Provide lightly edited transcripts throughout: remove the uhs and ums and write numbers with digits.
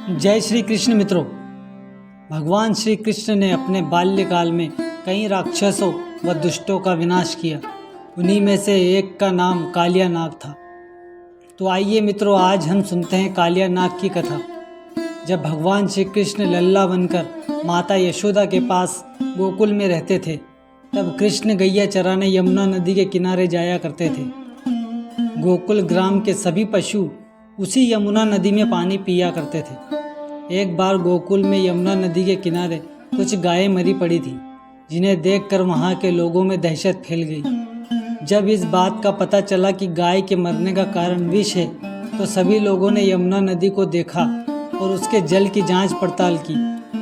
जय श्री कृष्ण मित्रों। भगवान श्री कृष्ण ने अपने बाल्यकाल में कई राक्षसों व दुष्टों का विनाश किया। उन्हीं में से एक का नाम कालिया नाग था। तो आइए मित्रों, आज हम सुनते हैं कालिया नाग की कथा। जब भगवान श्री कृष्ण लल्ला बनकर माता यशोदा के पास गोकुल में रहते थे, तब कृष्ण गैया चराने यमुना नदी के किनारे जाया करते थे। गोकुल ग्राम के सभी पशु उसी यमुना नदी में पानी पिया करते थे। एक बार गोकुल में यमुना नदी के किनारे कुछ गायें मरी पड़ी थी, जिन्हें देखकर वहां के लोगों में दहशत फैल गई। जब इस बात का पता चला कि गाय के मरने का कारण विष है, तो सभी लोगों ने यमुना नदी को देखा और उसके जल की जांच पड़ताल की।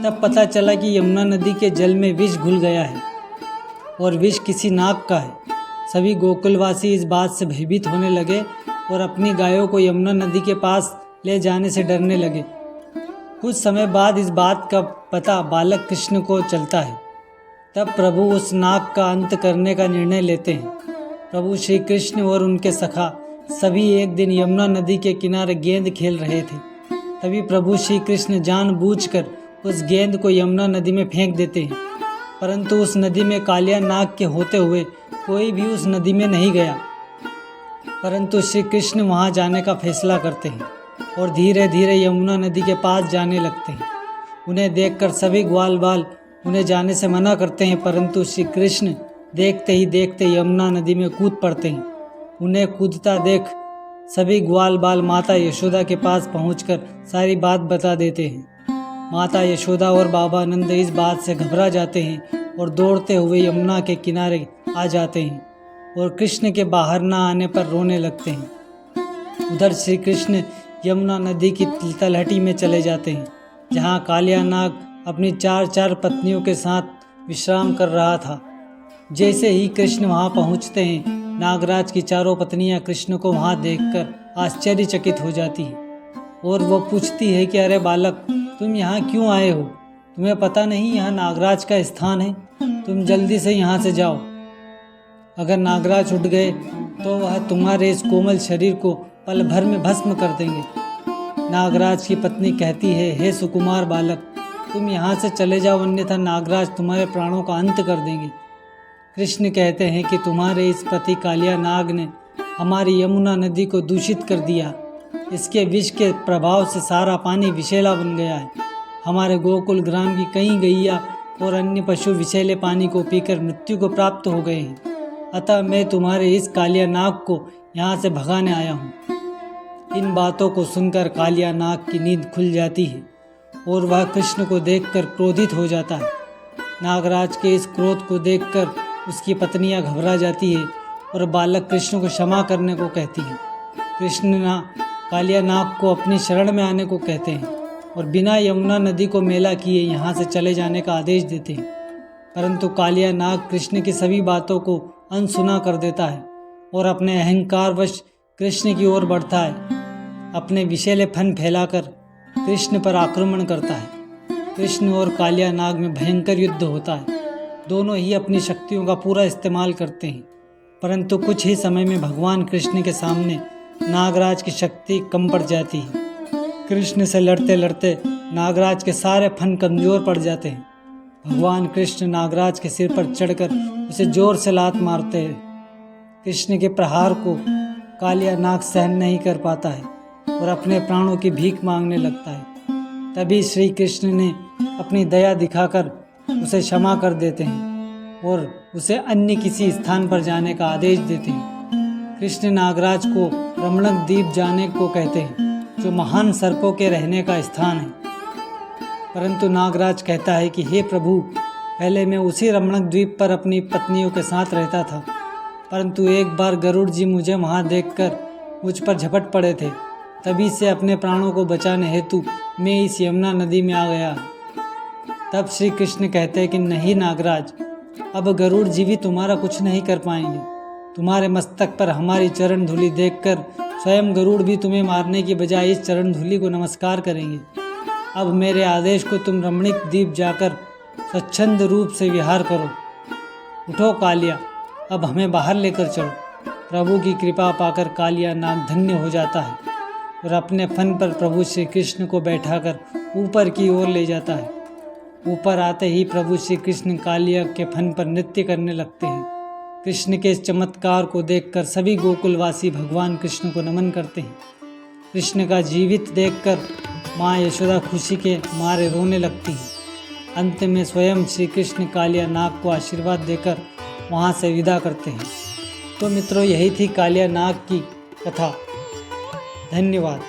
तब पता चला कि यमुना नदी के जल में विष घुल गया है और विष किसी नाग का है। सभी गोकुलवासी इस बात से भयभीत होने लगे और अपनी गायों को यमुना नदी के पास ले जाने से डरने लगे। कुछ समय बाद इस बात का पता बालक कृष्ण को चलता है। तब प्रभु उस नाग का अंत करने का निर्णय लेते हैं। प्रभु श्री कृष्ण और उनके सखा सभी एक दिन यमुना नदी के किनारे गेंद खेल रहे थे। तभी प्रभु श्री कृष्ण जानबूझकर उस गेंद को यमुना नदी में फेंक देते हैं, परंतु उस नदी में कालिया नाग के होते हुए कोई भी उस नदी में नहीं गया। परंतु श्री कृष्ण वहाँ जाने का फैसला करते हैं और धीरे धीरे यमुना नदी के पास जाने लगते हैं। उन्हें देखकर सभी ग्वाल बाल उन्हें जाने से मना करते हैं, परंतु श्री कृष्ण देखते ही देखते यमुना नदी में कूद पड़ते हैं। उन्हें कूदता देख सभी ग्वाल बाल माता यशोदा के पास पहुंचकर सारी बात बता देते हैं। माता यशोदा और बाबा नंद इस बात से घबरा जाते हैं और दौड़ते हुए यमुना के किनारे आ जाते हैं और कृष्ण के बाहर न आने पर रोने लगते हैं। उधर श्री कृष्ण यमुना नदी की तलहटी में चले जाते हैं, जहाँ कालिया नाग अपनी चार पत्नियों के साथ विश्राम कर रहा था। जैसे ही कृष्ण वहाँ पहुँचते हैं, नागराज की चारों पत्नियाँ कृष्ण को वहाँ देखकर आश्चर्यचकित हो जाती हैं और वो पूछती है कि अरे बालक, तुम यहाँ क्यों आए हो? तुम्हें पता नहीं यहाँ नागराज का स्थान है? तुम जल्दी से यहाँ से जाओ। अगर नागराज उठ गए तो वह तुम्हारे इस कोमल शरीर को पल भर में भस्म कर देंगे। नागराज की पत्नी कहती है, हे सुकुमार बालक, तुम यहाँ से चले जाओ, अन्यथा नागराज तुम्हारे प्राणों का अंत कर देंगे। कृष्ण कहते हैं कि तुम्हारे इस पति कालिया नाग ने हमारी यमुना नदी को दूषित कर दिया। इसके विष के प्रभाव से सारा पानी विषैला बन गया है। हमारे गोकुल ग्राम की कई गैया और अन्य पशु विषैले पानी को पीकर मृत्यु को प्राप्त हो गए हैं। अतः मैं तुम्हारे इस कालिया नाग को यहाँ से भगाने आया हूँ। इन बातों को सुनकर कालिया नाग की नींद खुल जाती है और वह कृष्ण को देखकर क्रोधित हो जाता है। नागराज के इस क्रोध को देखकर उसकी पत्नियां घबरा जाती है और बालक कृष्ण को क्षमा करने को कहती हैं। कृष्ण कालिया नाग को अपनी शरण में आने को कहते हैं और बिना यमुना नदी को मेला किए यहाँ से चले जाने का आदेश देते हैं। परंतु कालिया नाग कृष्ण की सभी बातों को अनसुना कर देता है और अपने अहंकारवश कृष्ण की ओर बढ़ता है। अपने विषैले फन फैलाकर कृष्ण पर आक्रमण करता है। कृष्ण और कालिया नाग में भयंकर युद्ध होता है। दोनों ही अपनी शक्तियों का पूरा इस्तेमाल करते हैं, परंतु कुछ ही समय में भगवान कृष्ण के सामने नागराज की शक्ति कम पड़ जाती है। कृष्ण से लड़ते लड़ते नागराज के सारे फन कमजोर पड़ जाते हैं। भगवान कृष्ण नागराज के सिर पर चढ़कर उसे जोर से लात मारते हैं। कृष्ण के प्रहार को कालिया नाग सहन नहीं कर पाता है और अपने प्राणों की भीख मांगने लगता है। तभी श्री कृष्ण ने अपनी दया दिखाकर उसे क्षमा कर देते हैं और उसे अन्य किसी स्थान पर जाने का आदेश देते हैं। कृष्ण नागराज को रमणक द्वीप जाने को कहते हैं, जो महान सर्पों के रहने का स्थान है। परंतु नागराज कहता है कि हे प्रभु, पहले मैं उसी रमणक द्वीप पर अपनी पत्नियों के साथ रहता था, परंतु एक बार गरुड़ जी मुझे वहाँ देखकर मुझ पर झपट पड़े थे। तभी से अपने प्राणों को बचाने हेतु मैं इस यमुना नदी में आ गया। तब श्री कृष्ण कहते हैं कि नहीं नागराज, अब गरुड़ जी भी तुम्हारा कुछ नहीं कर पाएंगे। तुम्हारे मस्तक पर हमारी चरण धूलि देखकर स्वयं गरुड़ भी तुम्हें मारने की बजाय इस चरण धूलि को नमस्कार करेंगे। अब मेरे आदेश को तुम रमणीक द्वीप जाकर स्वच्छंद रूप से विहार करो। उठो कालिया, अब हमें बाहर लेकर चलो। प्रभु की कृपा पाकर कालिया नाग धन्य हो जाता है और अपने फन पर प्रभु श्री कृष्ण को बैठाकर ऊपर की ओर ले जाता है। ऊपर आते ही प्रभु श्री कृष्ण कालिया के फन पर नृत्य करने लगते हैं। कृष्ण के इस चमत्कार को देखकर सभी गोकुलवासी भगवान कृष्ण को नमन करते हैं। कृष्ण का जीवित देखकर माँ यशोदा खुशी के मारे रोने लगती हैं। अंत में स्वयं श्री कृष्ण कालिया नाग को आशीर्वाद देकर वहाँ से विदा करते हैं। तो मित्रों, यही थी कालिया नाग की कथा। धन्यवाद।